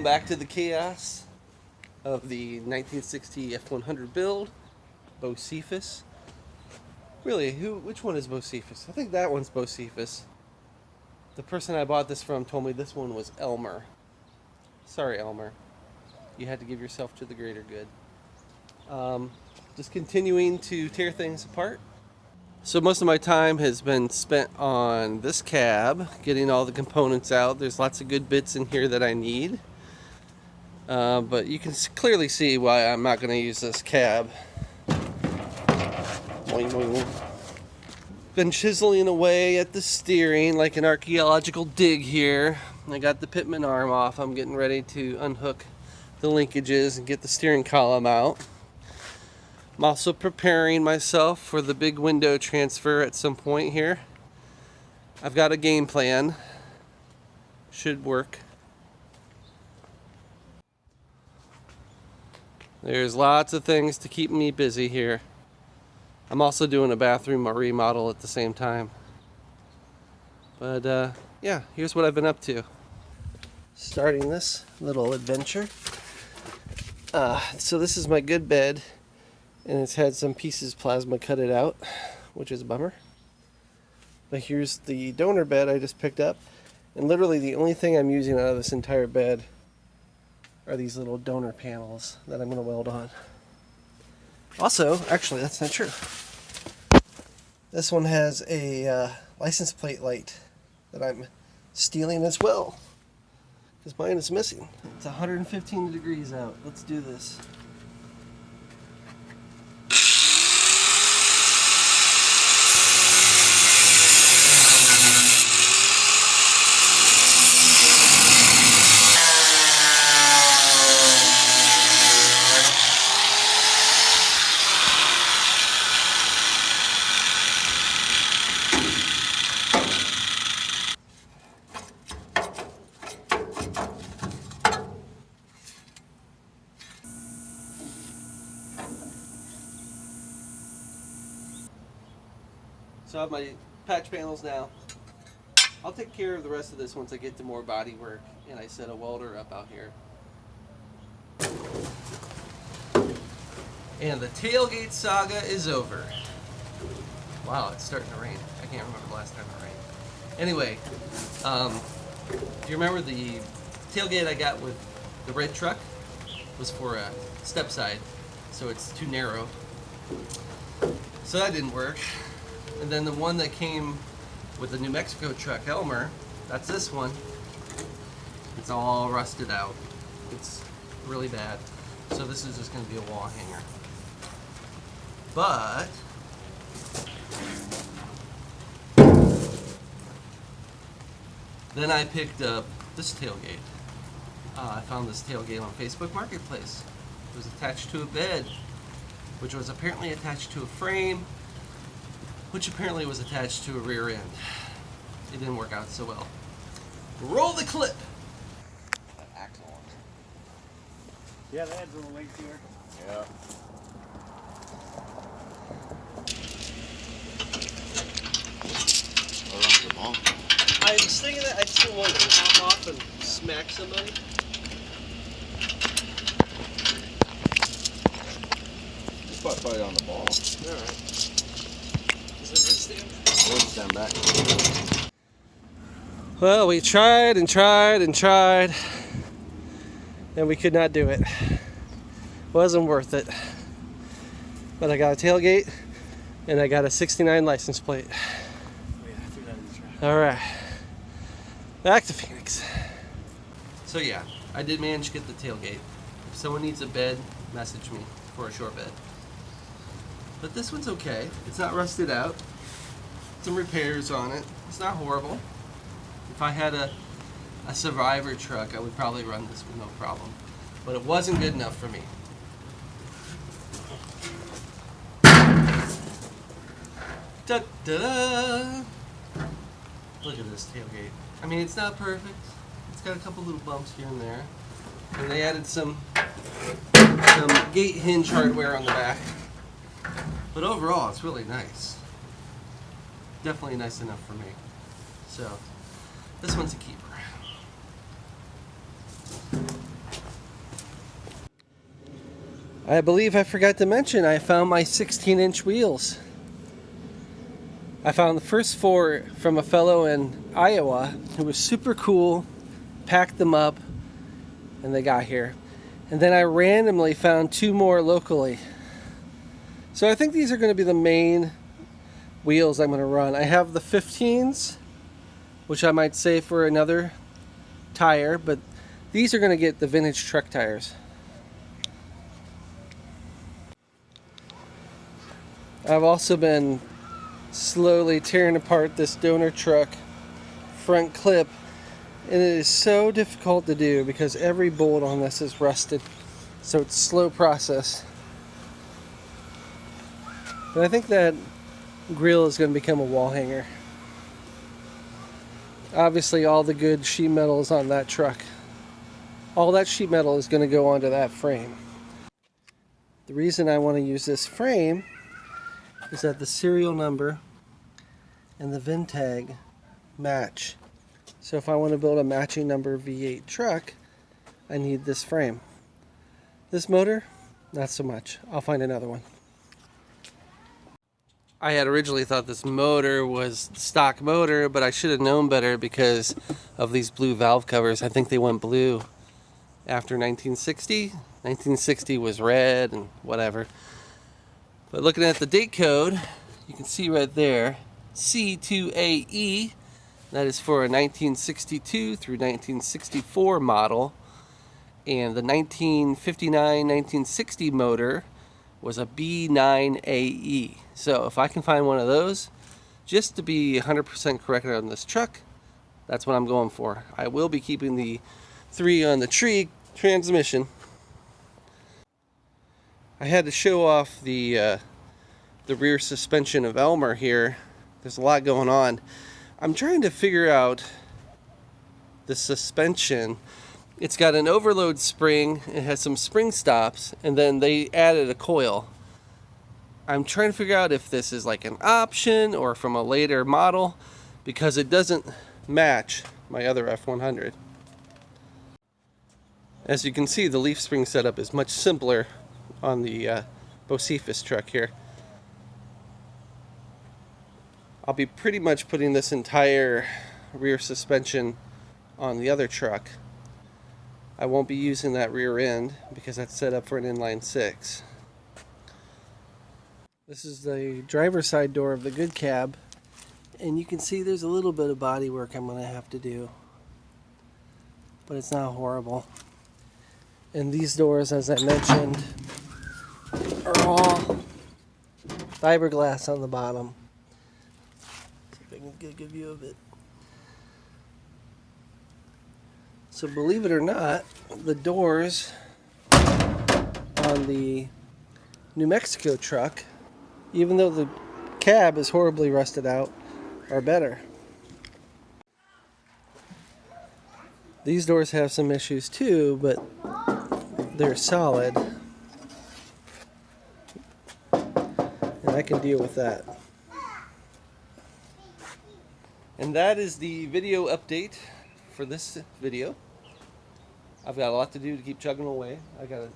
back to the chaos of the 1960 F100 build, BOSEPHUS. Really, which one is BOSEPHUS? I think that one's BOSEPHUS. The person I bought this from told me this one was Elmer. Sorry, Elmer. You had to give yourself to the greater good. Just continuing to tear things apart. So most of my time has been spent on this cab, getting all the components out. There's lots of good bits in here that I need. But you can clearly see why I'm not going to use this cab. Boing, boing. Been chiseling away at the steering like an archaeological dig here. I got the pitman arm off. I'm getting ready to unhook the linkages and get the steering column out. I'm also preparing myself for the big window transfer at some point here. I've got a game plan. Should work. There's lots of things to keep me busy here. I'm also doing a bathroom remodel at the same time. But yeah, here's what I've been up to. Starting this little adventure. So this is my good bed. And it's had some pieces plasma cut it out, which is a bummer. But here's the donor bed I just picked up. And literally the only thing I'm using out of this entire bed are these little donor panels that I'm going to weld on. Also, actually that's not true. This one has a license plate light that I'm stealing as well. Because mine is missing. It's 115 degrees out. Let's do this. So I have my patch panels now. I'll take care of the rest of this once I get to more body work and I set a welder up out here. And the tailgate saga is over. Wow, it's starting to rain. I can't remember the last time it rained. Anyway, do you remember the tailgate I got with the red truck was for a step side, so it's too narrow. So that didn't work. And then the one that came with the New Mexico truck, Elmer, that's this one. It's all rusted out. It's really bad. So this is just going to be a wall hanger. But then I picked up this tailgate. I found this tailgate on Facebook Marketplace. It was attached to a bed, which was apparently attached to a frame, which apparently was attached to a rear end. It didn't work out so well. Roll the clip! Axle. Yeah, that adds a little length here. Yeah. I was thinking that I'd still want to pop off and smack somebody. Just put it on the ball. Alright. Is it stand? We'll stand back. Well, we tried and tried and tried, and we could not do it. Wasn't worth it. But I got a tailgate, and I got a 69 license plate. Oh, yeah, I threw that in the trash. Alright. Back to Phoenix. So yeah, I did manage to get the tailgate. If someone needs a bed, message me for a short bed. But this one's okay. It's not rusted out. Some repairs on it. It's not horrible. If I had a Survivor truck, I would probably run this with no problem. But it wasn't good enough for me. Da-da-da! Look at this tailgate. I mean, it's not perfect. It's got a couple little bumps here and there. And they added some gate hinge hardware on the back. But overall, it's really nice. Definitely nice enough for me. So, this one's a keeper. I believe I forgot to mention I found my 16-inch wheels. I found the first 4 from a fellow in Iowa who was super cool, packed them up, and they got here. And then I randomly found 2 more locally. So I think these are going to be the main wheels I'm going to run. I have the 15s, which I might save for another tire, but these are going to get the vintage truck tires. I've also been slowly tearing apart this donor truck front clip, and it is so difficult to do because every bolt on this is rusted, so it's a slow process. But I think that grill is going to become a wall hanger. Obviously all the good sheet metal is on that truck. All that sheet metal is going to go onto that frame. The reason I want to use this frame is that the serial number and the VIN tag match. So if I want to build a matching number V8 truck, I need this frame. This motor, not so much. I'll find another one. I had originally thought this motor was stock motor, but I should have known better because of these blue valve covers. I think they went blue after 1960. 1960 was red and whatever. But looking at the date code, you can see right there, C2AE, that is for a 1962 through 1964 model. And the 1959-1960 motor was a B9AE. So if I can find one of those, just to be 100% correct on this truck, that's what I'm going for. I will be keeping the 3 on the tree transmission. I had to show off the rear suspension of Elmer here. There's a lot going on. I'm trying to figure out the suspension. It's got an overload spring, it has some spring stops, and then they added a coil. I'm trying to figure out if this is like an option or from a later model, because it doesn't match my other F100. As you can see, the leaf spring setup is much simpler on the BOSEPHUS truck here. I'll be pretty much putting this entire rear suspension on the other truck. I won't be using that rear end because that's set up for an inline 6. This is the driver's side door of the good cab, and you can see there's a little bit of body work I'm going to have to do, but it's not horrible. And these doors, as I mentioned, are all fiberglass on the bottom. See if I can get a good view of it. So believe it or not, the doors on the New Mexico truck, even though the cab is horribly rusted out, are better. These doors have some issues too, but they're solid, and I can deal with that. And that is the video update for this video. I've got a lot to do to keep chugging away. I gotta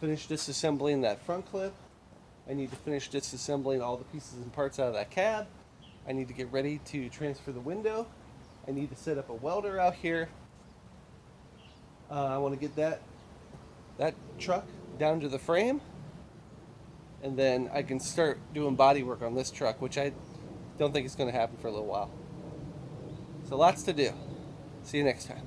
finish disassembling that front clip. I need to finish disassembling all the pieces and parts out of that cab. I need to get ready to transfer the window. I need to set up a welder out here. I want to get that truck down to the frame, and then I can start doing body work on this truck, which I don't think is going to happen for a little while. So lots to do. See you next time.